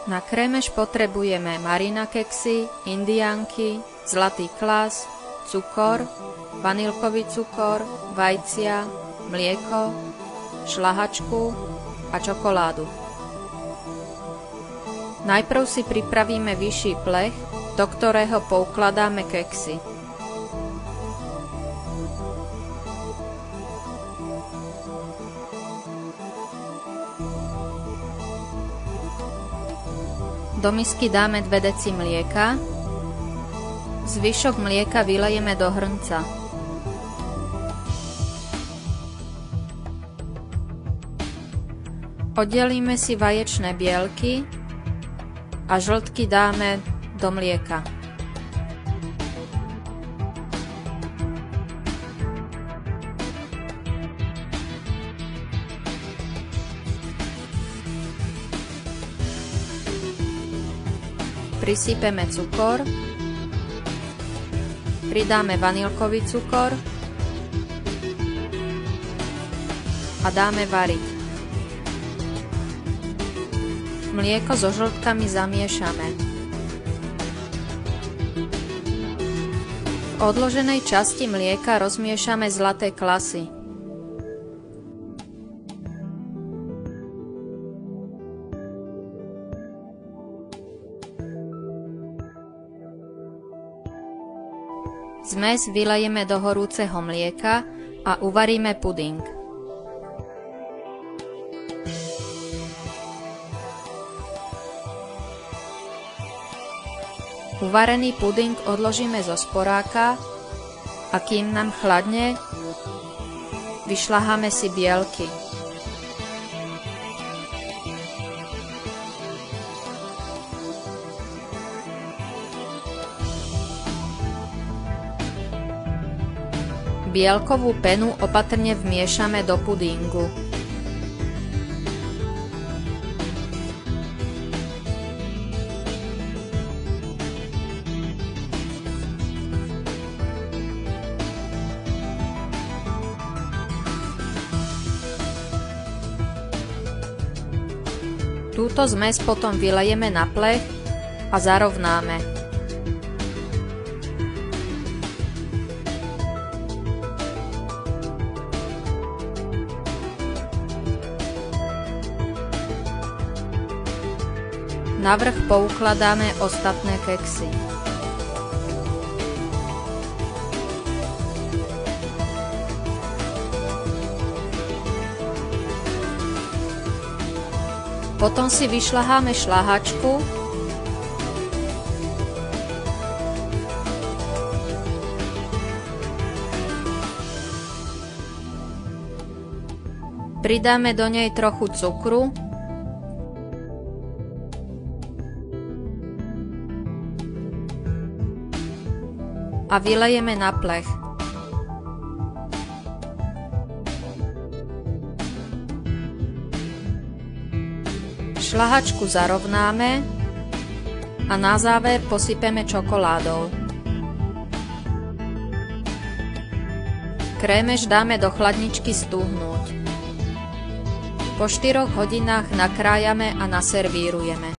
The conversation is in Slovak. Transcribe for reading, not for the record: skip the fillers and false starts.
Na krémež potrebujeme Marina keksy, indiánky, zlatý klas, cukor, vanilkový cukor, vajcia, mlieko, šľahačku a čokoládu. Najprv si pripravíme vyšší plech, do ktorého poukladáme keksy. Do misky dáme 2 deci mlieka, zvyšok mlieka vylejeme do hrnca. Oddelíme si vaječné bielky a žltky dáme do mlieka. Prisypeme cukor, pridáme vanilkový cukor a dáme variť. Mlieko so žltkami zamiešame. V odloženej časti mlieka rozmiešame zlaté klasy. Zmes vylejeme do horúceho mlieka a uvaríme puding. Uvarený puding odložíme zo sporáka a kým nám chladne, vyšľaháme si bielky. Bielkovú penu opatrne vmiešame do pudingu. Túto zmes potom vylejeme na plech a zarovnáme. Navrch poukladáme ostatné keksy. Potom si vyšľaháme šľahačku pridáme do nej trochu cukru a vylejeme na plech. Šľahačku zarovnáme a na záver posypeme čokoládou. Krémež dáme do chladničky stuhnúť. Po 4 hodinách nakrájame a naservírujeme.